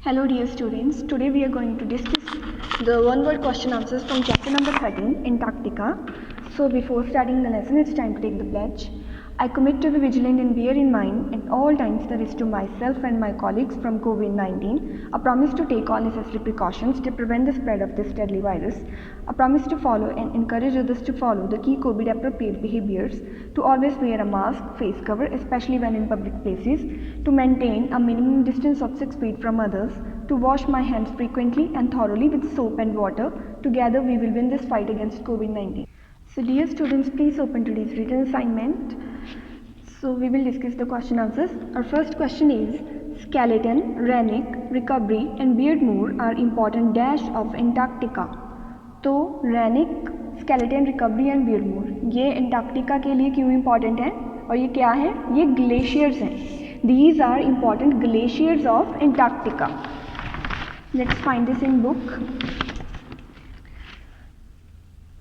Hello dear students, today we are going to discuss the one word question answers from chapter number 13, Antarctica. So before starting the lesson, it's time to take the pledge. I commit to be vigilant and bear in mind at all times the risk to myself and my colleagues from COVID-19, a promise to take all necessary precautions to prevent the spread of this deadly virus, a promise to follow and encourage others to follow the key COVID appropriate behaviors, to always wear a mask, face cover, especially when in public places, to maintain a minimum distance of 6 feet from others, to wash my hands frequently and thoroughly with soap and water. Together we will win this fight against COVID-19. So dear students, please open today's written assignment. So we will discuss the question answers. Our first question is, skeleton, renic, recovery and Beardmore are important dash of Antarctica. तो renic, skeleton, recovery and Beardmore ये Antarctica के लिए क्यों important है और ये क्या है? ये ग्लेशियर्स हैं. These are important glaciers of Antarctica. Let's find this in book.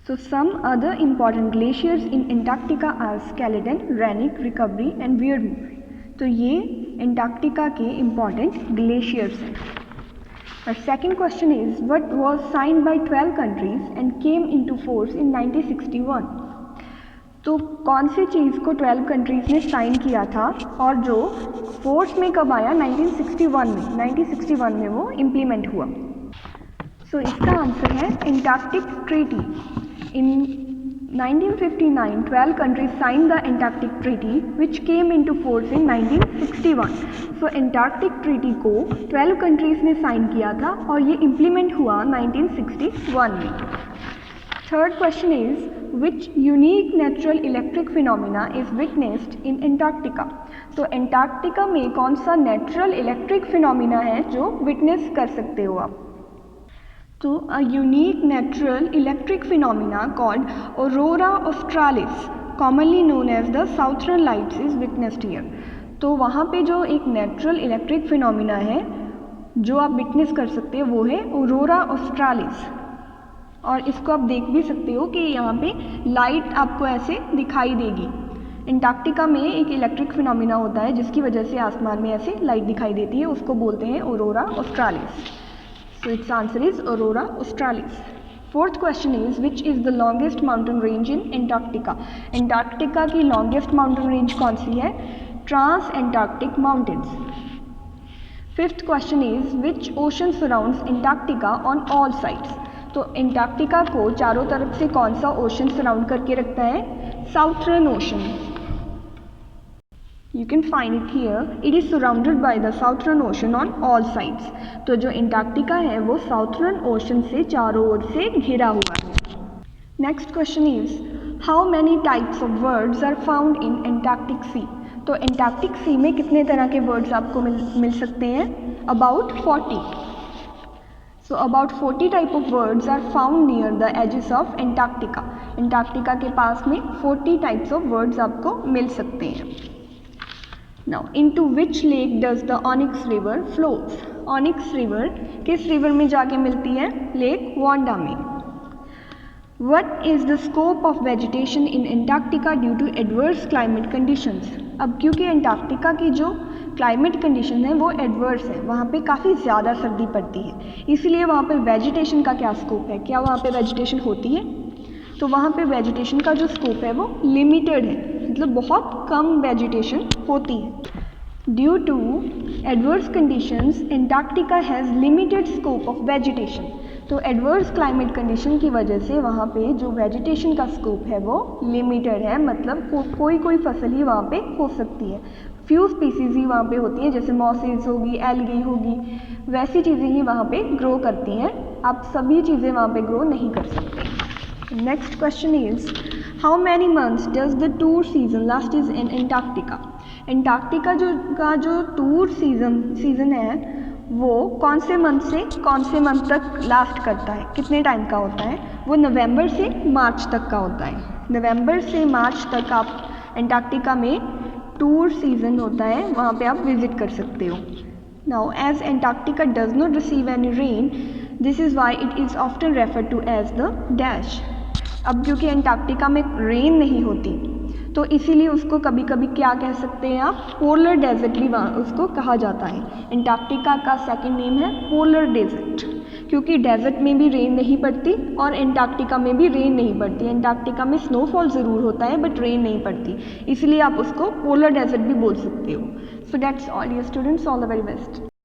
So some other important glaciers in Antarctica are skeleton, renic, recovery and Beardmore. तो ये अंटार्कटिका के important glaciers हैं. Our second question is, what was signed by 12 countries and came into force in 1961? तो कौन सी चीज़ को 12 countries ने sign किया था और जो फोर्स में कब आया? 1961 में वो इम्प्लीमेंट हुआ. सो इसका आंसर है Antarctic treaty. In 1959, 12 countries signed the Antarctic Treaty, which came into force in 1961. So Antarctic Treaty को 12 countries ने साइन किया था और ये इम्प्लीमेंट हुआ 1961 में. Third question is, which unique natural electric phenomena is witnessed in Antarctica? तो Antarctica में कौन सा नेचुरल इलेक्ट्रिक फिनोमिना है जो विटनेस कर सकते हो आप? तो a unique natural electric phenomena called aurora australis, commonly known as the southern lights, is witnessed here. तो वहाँ पे जो एक नेचुरल इलेक्ट्रिक फिनोमिना है जो आप विटनेस कर सकते हो वो है अरोरा ऑस्ट्रालिस. और इसको आप देख भी सकते हो कि यहाँ पे लाइट आपको ऐसे दिखाई देगी. अंटार्कटिका में एक इलेक्ट्रिक फिनोमिना होता है जिसकी वजह से आसमान में ऐसे लाइट दिखाई देती है, उसको बोलते हैं Arora ऑस्ट्रालिस. So its answer is Aurora Australis. Fourth question is, which is the longest mountain range in Antarctica? Antarctica की longest mountain range कौन सी है? Trans-Antarctic Mountains. Fifth question is, which ocean surrounds Antarctica on all sides? तो Antarctica को चारों तरफ से कौन सा ओशन सराउंड करके रखता है? Southern Ocean. You can find it here. It is surrounded by the Southern Ocean on all sides. तो जो अंटार्कटिका है वो Southern Ocean से चारों ओर से घिरा हुआ है. Next question is, how many types of birds are found in Antarctic Sea? तो Antarctic Sea में कितने तरह के birds आपको मिल सकते हैं? About 40. So about 40 type of birds are found near the edges of Antarctica. Antarctica के पास में 40 types of birds आपको मिल सकते हैं. Now, into which lake does the Onyx River flows? Onyx River किस river में जाके मिलती है? Lake Wanda में. What is the scope of vegetation in Antarctica due to adverse climate conditions? अब क्योंकि अंटार्कटिका की जो क्लाइमेट कंडीशन है वो एडवर्स है, वहाँ पे काफ़ी ज़्यादा सर्दी पड़ती है, इसलिए वहाँ पे वेजिटेशन का क्या स्कोप है? क्या वहाँ पे वेजिटेशन होती है? तो वहाँ पे वेजिटेशन का जो स्कोप है वो लिमिटेड है, मतलब बहुत कम वेजिटेशन होती है. Due to adverse conditions Antarctica has limited scope of vegetation. तो एडवर्स क्लाइमेट कंडीशन की वजह से वहाँ पे जो वेजिटेशन का स्कोप है वो लिमिटेड है, मतलब कोई फसल ही वहाँ पे हो सकती है. फ्यू स्पीसीज़ ही वहाँ पे होती हैं, जैसे मॉसेस होगी, एल्गी होगी, वैसी चीज़ें ही वहाँ पे ग्रो करती हैं. आप सभी चीज़ें वहाँ पे ग्रो नहीं कर सकते. Next question is, how many months does the tour season last is in Antarctica? Antarctica का जो टूर सीज़न है वो कौन से मंथ से कौन से मंथ तक लास्ट करता है? कितने टाइम का होता है? वो नवंबर से मार्च तक का होता है. नवंबर से मार्च तक आप अंटार्कटिका में टूर सीज़न होता है, वहाँ पे आप विज़िट कर सकते हो. Now, as Antarctica does not receive any rain, this is why it is often referred to as the dash. अब क्योंकि अंटार्कटिका में रेन नहीं होती तो इसीलिए उसको कभी कभी क्या कह सकते हैं आप, पोलर डेजर्ट भी उसको कहा जाता है। एंटार्क्टिका का सेकंड नेम है पोलर डेजर्ट, क्योंकि डेजर्ट में भी रेन नहीं पड़ती और एंटार्क्टिका में भी रेन नहीं पड़ती। एंटार्क्टिका में स्नोफॉल ज़रूर होता है बट रेन नहीं पड़ती, इसलिए आप उसको पोलर डेजर्ट भी बोल सकते हो। So that's all dear students, all the very best.